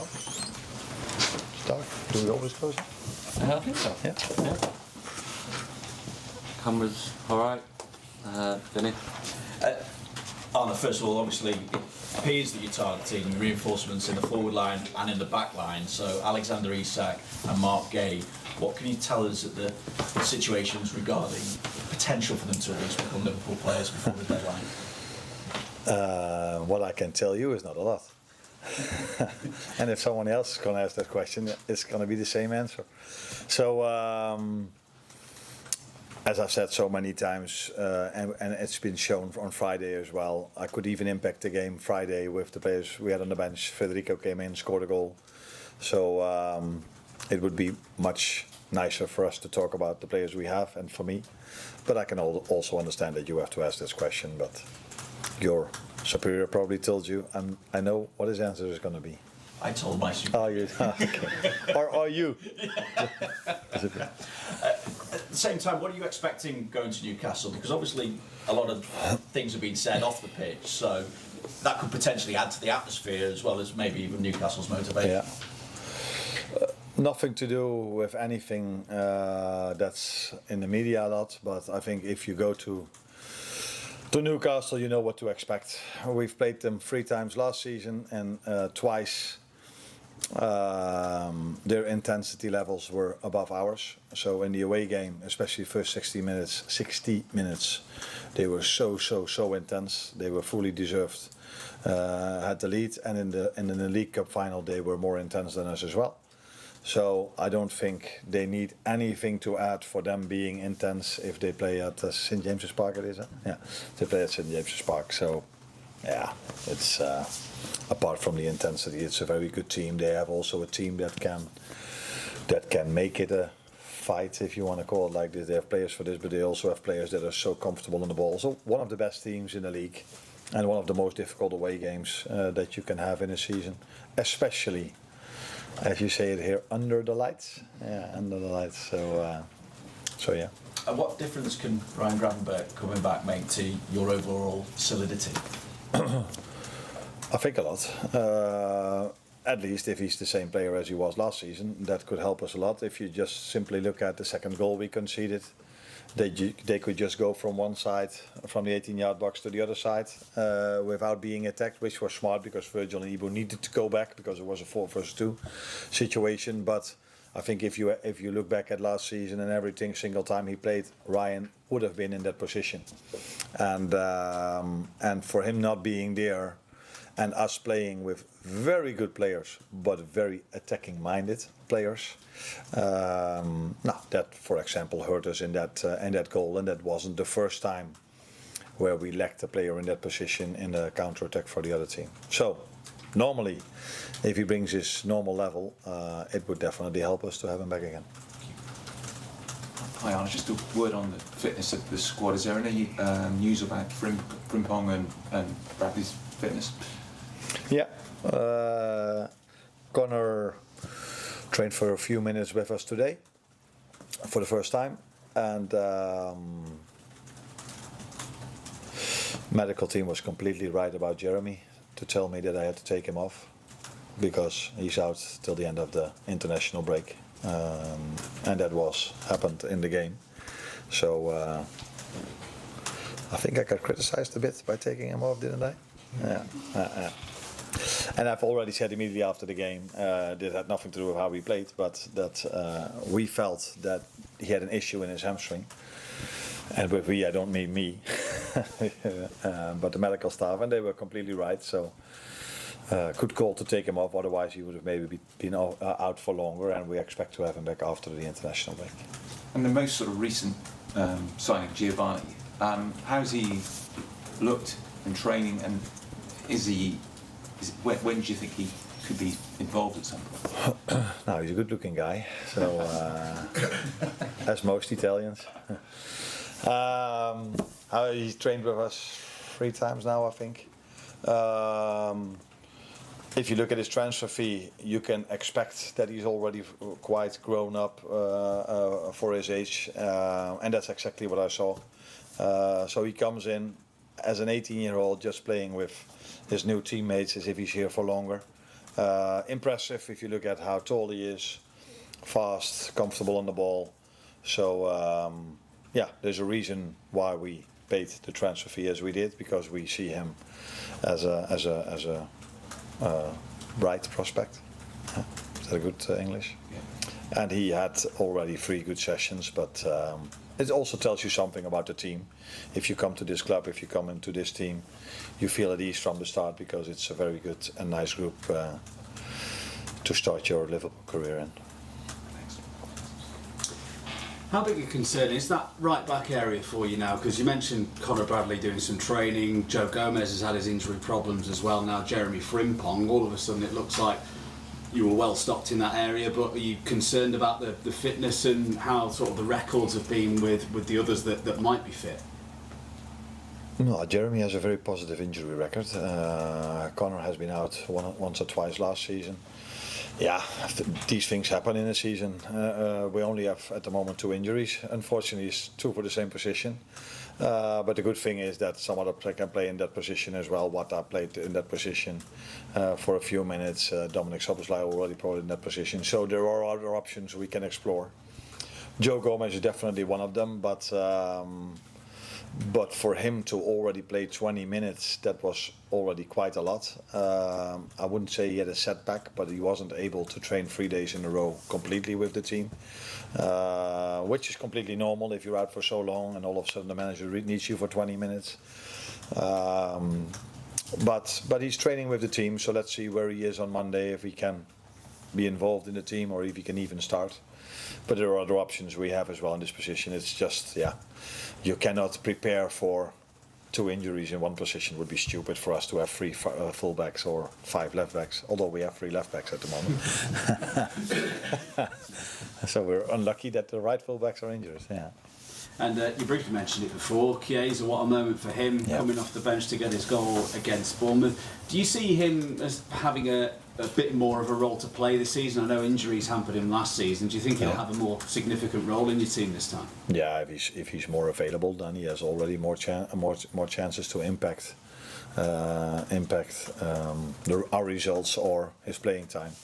Start. Do we always close it? I think so. Yeah. Cameras, alright. Vinny? Arne, first of all, obviously, it appears that you're targeting reinforcements in the forward line and in the back line. So Alexander Isak and Mark Gay, what can you tell us at the situations regarding potential for them to at least become Liverpool players before the deadline? What I can tell you is not a lot. And if someone else is going to ask that question, it's going to be the same answer. So, as I've said so many times, and it's been shown on Friday as well, I could even impact the game Friday with the players we had on the bench. Federico came in, scored a goal. So it would be much nicer for us to talk about the players we have and for me. But I can also understand that you have to ask this question, but your superior probably told you, and I know what his answer is going to be. I told my superior. Oh, you? Okay. Or are you? At the same time, what are you expecting going to Newcastle? Because obviously a lot of things have been said off the pitch, so that could potentially add to the atmosphere as well as maybe even Newcastle's motivation. Yeah. Nothing to do with anything that's in the media a lot, but I think if you go to Newcastle, you know what to expect. We've played them 3 times last season, and twice their intensity levels were above ours. So in the away game, especially first 60 minutes, they were so intense. They were fully deserved, had the lead, and in the League Cup final, they were more intense than us as well. So I don't think they need anything to add for them being intense if they play at St James's Park. It is, huh? Yeah, they play at St James's Park. So yeah, it's apart from the intensity, it's a very good team. They have also a team that can make it a fight, if you want to call it like this. They have players for this, but they also have players that are so comfortable on the ball. So one of the best teams in the league, and one of the most difficult away games that you can have in a season, especially, as you say it here, under the lights. Yeah, under the lights. So yeah. And what difference can Ryan Gravenberch coming back make to your overall solidity? I think a lot. At least if he's the same player as he was last season, that could help us a lot. If you just simply look at the second goal we conceded, they could just go from one side, from the 18-yard box to the other side, without being attacked, which was smart because Virgil and Ibu needed to go back because it was a 4-versus-2 situation. But I think if you look back at last season and everything, single time he played, Ryan would have been in that position, and for him not being there, and us playing with very good players but very attacking-minded players, that, for example, hurt us in that goal, and that wasn't the first time where we lacked a player in that position in the counter-attack for the other team. So normally, if he brings his normal level, it would definitely help us to have him back again. Hi Arne, just a word on the fitness of the squad. Is there any news about Frimpong and Bradley's fitness? Yeah, Connor trained for a few minutes with us today for the first time, and medical team was completely right about Jeremy to tell me that I had to take him off because he's out till the end of the international break, and that happened in the game. So I think I got criticized a bit by taking him off, didn't I? Yeah. And I've already said immediately after the game, that had nothing to do with how we played, but that we felt that he had an issue in his hamstring. And with we, I don't mean me, but the medical staff, and they were completely right. So good call to take him off, otherwise he would have maybe been out for longer, and we expect to have him back after the international break. And the most sort of recent signing, Giovanni, how's he looked in training, and when do you think he could be involved at some point? Now, he's a good-looking guy, so as most Italians. He's trained with us 3 times now, I think. If you look at his transfer fee, you can expect that he's already quite grown up for his age, and that's exactly what I saw. So he comes in as an 18-year-old, just playing with his new teammates as if he's here for longer, Impressive if you look at how tall he is, fast, comfortable on the ball. So yeah, there's a reason why we paid the transfer fee as we did, because we see him as a bright prospect. Is that a good English? Yeah. And he had already 3 good sessions, but it also tells you something about the team. If you come to this club, if you come into this team, you feel at ease from the start, because it's a very good and nice group to start your Liverpool career in. How big a concern is that right back area for you now? Because you mentioned Conor Bradley doing some training, Joe Gomez has had his injury problems as well, now Jeremy Frimpong. All of a sudden it looks like you were well stocked in that area, but are you concerned about the fitness and how sort of the records have been with the others that might be fit? No, Jeremy has a very positive injury record. Conor has been out once or twice last season. Yeah, these things happen in a season. We only have at the moment 2 injuries. Unfortunately, it's 2 for the same position. But the good thing is that some other player can play in that position as well. Wata played in that position for a few minutes. Dominic Szoboszlai already played in that position. So there are other options we can explore. Joe Gomez is definitely one of them, but for him to already play 20 minutes, that was already quite a lot. I wouldn't say he had a setback, but he wasn't able to train 3 days in a row completely with the team, which is completely normal if you're out for so long and all of a sudden the manager needs you for 20 minutes. But he's training with the team, so let's see where he is on Monday, if he can be involved in the team or if he can even start. But there are other options we have as well in this position. It's just, yeah, you cannot prepare for 2 injuries in one position. It would be stupid for us to have 3 fullbacks or 5 left backs, although we have 3 left backs at the moment. So we're unlucky that the right fullbacks are injured, yeah. And you briefly mentioned it before, Chiesa, what a moment for him, coming off the bench to get his goal against Bournemouth. Do you see him as having a bit more of a role to play this season? I know injuries hampered him last season. Do you think he'll have a more significant role in your team this time? Yeah, if he's more available, then he has already more chances to impact our results or his playing time.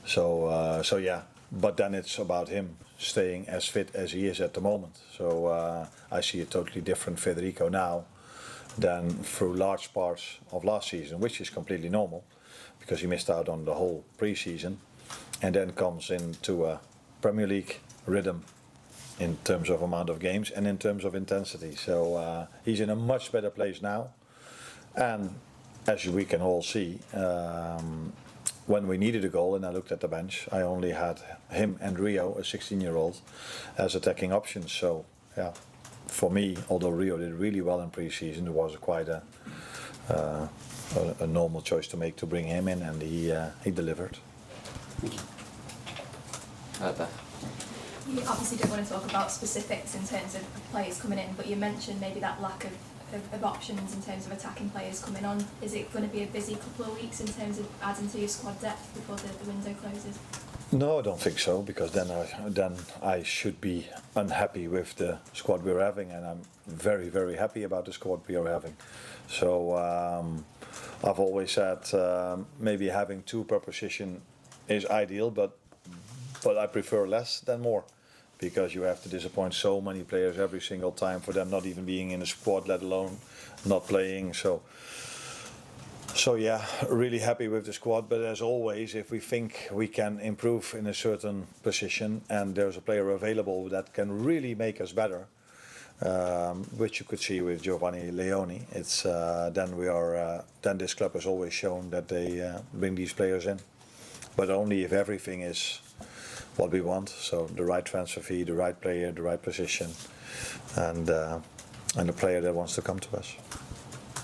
So yeah, but then it's about him staying as fit as he is at the moment. So I see a totally different Federico now than through large parts of last season, which is completely normal because he missed out on the whole pre-season and then comes into a Premier League rhythm in terms of amount of games and in terms of intensity. So he's in a much better place now. And as we can all see, when we needed a goal and I looked at the bench, I only had him and Rio, a 16-year-old, as attacking options. So yeah, for me, although Rio did really well in pre-season, it was quite a normal choice to make to bring him in, and he delivered. You obviously don't want to talk about specifics in terms of players coming in, but you mentioned maybe that lack of options in terms of attacking players coming on. Is it going to be a busy couple of weeks in terms of adding to your squad depth before the window closes? No, I don't think so, because then I should be unhappy with the squad we're having, and I'm very, very happy about the squad we are having. So I've always said maybe having 2 per position is ideal, but I prefer less than more, because you have to disappoint so many players every single time for them not even being in the squad, let alone not playing. So yeah, really happy with the squad, but as always, if we think we can improve in a certain position and there's a player available that can really make us better, which you could see with Giovanni Leoni, it's then this club has always shown that they bring these players in, but only if everything is what we want. So the right transfer fee, the right player, the right position, and the player that wants to come to us.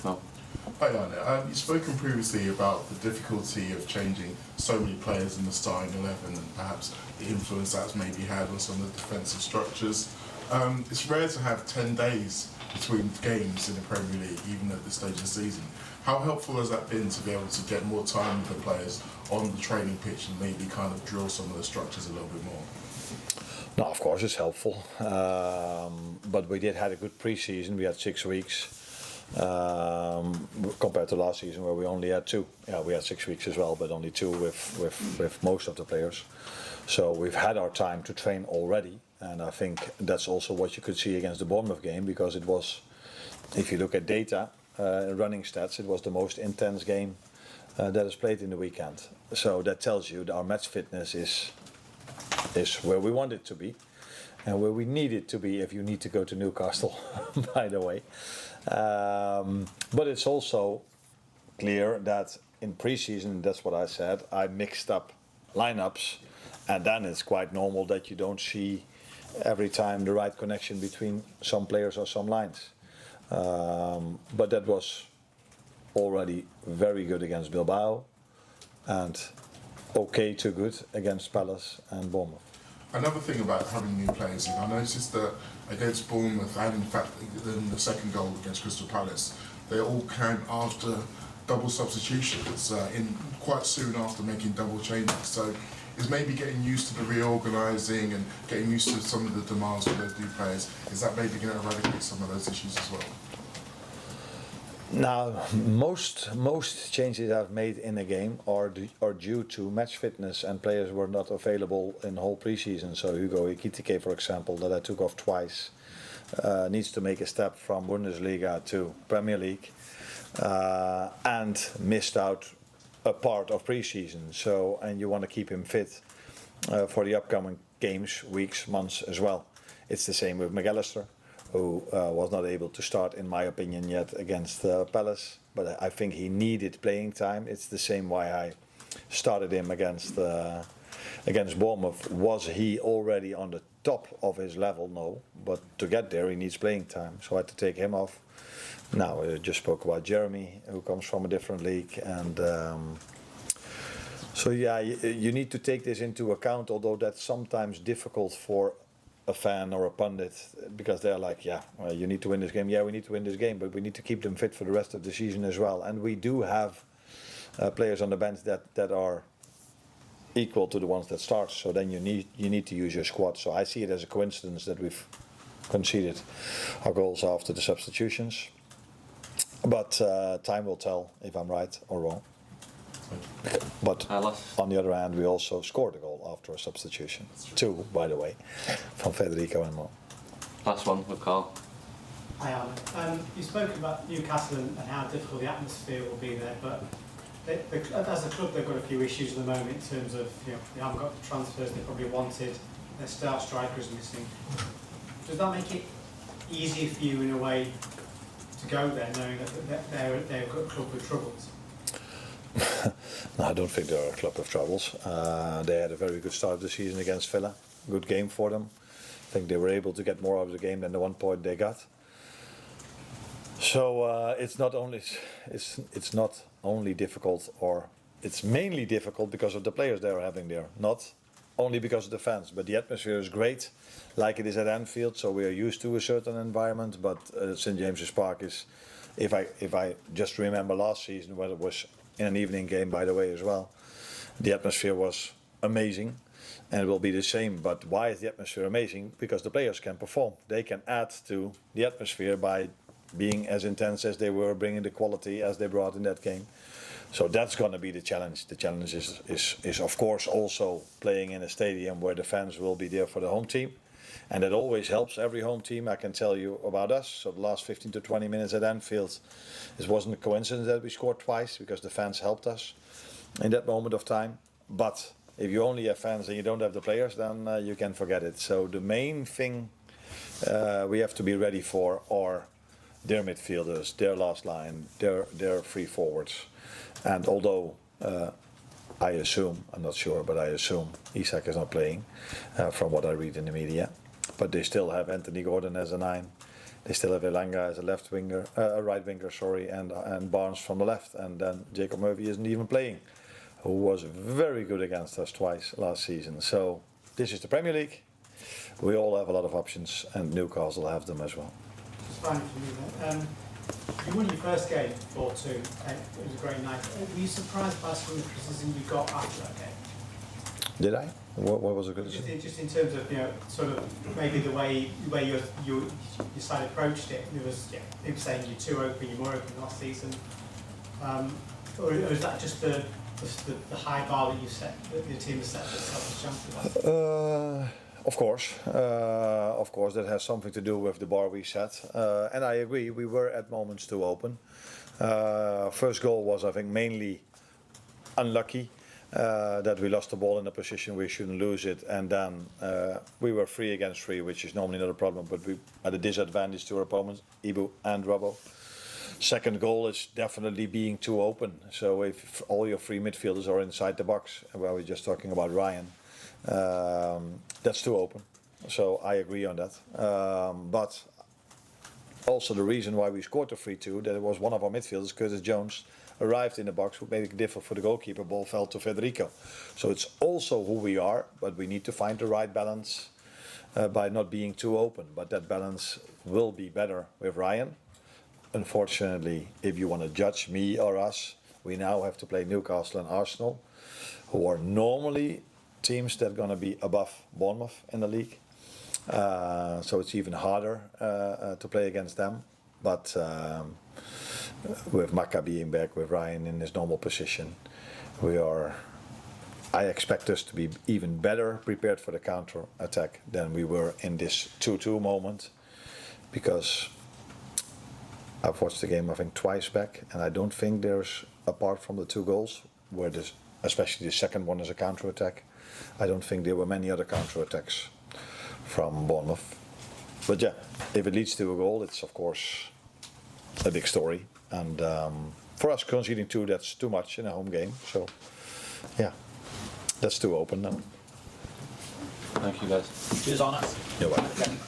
Well, Hi Arne, you've spoken previously about the difficulty of changing so many players in the starting 11 and perhaps the influence that's maybe had on some of the defensive structures. It's rare to have 10 days between games in the Premier League, even at this stage of the season. How helpful has that been to be able to get more time with the players on the training pitch and maybe kind of drill some of the structures a little bit more? No, of course it's helpful, but we did had a good pre-season. We had 6 weeks. compared to last season where we only had 2. Yeah, we had 6 weeks as well, but only 2 with most of the players. So we've had our time to train already, and I think that's also what you could see against the Bournemouth game, because it was, if you look at data, running stats, it was the most intense game that is played in the weekend. So that tells you that our match fitness is where we want it to be, and where we need it to be if you need to go to Newcastle, by the way. But it's also clear that in pre-season, that's what I said, I mixed up lineups, and then it's quite normal that you don't see every time the right connection between some players or some lines. But that was already very good against Bilbao, and okay to good against Palace and Bournemouth. Another thing about having new players in, I noticed that against Bournemouth and in fact in the second goal against Crystal Palace, they all came after double substitutions, in quite soon after making double changes. So is maybe getting used to the reorganising and getting used to some of the demands of those new players, is that maybe going to eradicate some of those issues as well? Now, most changes I've made in a game are due to match fitness, and players were not available in whole pre-season. So Hugo Ekitike, for example, that I took off twice, needs to make a step from Bundesliga to Premier League, and missed out a part of pre-season. So, and you want to keep him fit for the upcoming games, weeks, months as well. It's the same with McAllister, who was not able to start, in my opinion, yet against Palace. But I think he needed playing time. It's the same why I started him against Bournemouth. Was he already on the top of his level? No. But to get there, he needs playing time. So I had to take him off. Now, I just spoke about Jeremy, who comes from a different league. And so, yeah, you need to take this into account, although that's sometimes difficult for a fan or a pundit, because they're like, yeah, well, you need to win this game. Yeah, we need to win this game, but we need to keep them fit for the rest of the season as well. And we do have players on the bench that are equal to the ones that start. So then you need to use your squad. So I see it as a coincidence that we've conceded our goals after the substitutions. But time will tell if I'm right or wrong. But on the other hand, we also scored a goal after a substitution. 2, by the way, from Federico and Mo. Last one with Carl. Hi, Arne. You spoke about Newcastle and how difficult the atmosphere will be there, but as a club, they've got a few issues at the moment in terms of, you know, they haven't got the transfers they probably wanted, their star striker is missing. Does that make it easier for you in a way to go there, knowing that they're a club with troubles? No, I don't think they're a club of troubles. They had a very good start of the season against Villa. Good game for them. I think they were able to get more out of the game than the 1 point they got. So it's not only difficult, or it's mainly difficult because of the players they are having there, not only because of the fans. But the atmosphere is great, like it is at Anfield. So we are used to a certain environment. But St James's Park is, if I just remember last season, where it was in an evening game, by the way, as well, the atmosphere was amazing, and it will be the same. But why is the atmosphere amazing? Because the players can perform. They can add to the atmosphere by being as intense as they were, bringing the quality as they brought in that game. So that's going to be the challenge. The challenge is of course also playing in a stadium where the fans will be there for the home team. And that always helps every home team. I can tell you about us. So the last 15 to 20 minutes at Anfield, it wasn't a coincidence that we scored twice, because the fans helped us in that moment of time. But if you only have fans and you don't have the players, then you can forget it. So the main thing we have to be ready for are their midfielders, their last line, their free forwards. And although I assume, I'm not sure, but I assume Isak is not playing, from what I read in the media. But they still have Anthony Gordon as a 9. They still have Elanga as a left winger, right winger, sorry, and Barnes from the left. And then Jacob Murphy isn't even playing, who was very good against us twice last season. So this is the Premier League. We all have a lot of options, and Newcastle have them as well. It's fine for me then. You won your first game 4-2. It was a great night. Were you surprised by some of the criticism you got after that game? Did I? What was it? Just in terms of, you know, sort of maybe the way your side approached it, there was, yeah, people saying you're too open, you're more open last season, or is that just the high bar that you set, that your team has set for itself as champions? Of course, that has something to do with the bar we set, and I agree. We were at moments too open. First goal was, I think, mainly unlucky. That we lost the ball in a position we shouldn't lose it, and then we were 3 against 3, which is normally not a problem, but we had a disadvantage to our opponents, Ibu and Robbo. Second goal is definitely being too open. So if all your 3 midfielders are inside the box, well, we're just talking about Ryan, that's too open. So I agree on that. But also the reason why we scored the 3-2, that it was one of our midfielders, Curtis Jones, arrived in the box, would make it difficult for the goalkeeper. Ball fell to Federico. So it's also who we are, but we need to find the right balance by not being too open. But that balance will be better with Ryan. Unfortunately, if you want to judge me or us, we now have to play Newcastle and Arsenal, who are normally teams that are going to be above Bournemouth in the league. So it's even harder to play against them. But with Maka being back, with Ryan in his normal position, I expect us to be even better prepared for the counter attack than we were in this 2-2 moment, because I've watched the game, I think, twice back, and I don't think there's, apart from the 2 goals, where this, especially the second one is a counter attack, I don't think there were many other counter attacks from Bournemouth. But yeah, if it leads to a goal, it's of course a big story. And for us, conceding 2, that's too much in a home game. So, yeah, that's too open now. Thank you, guys. Cheers, Arne. You're welcome.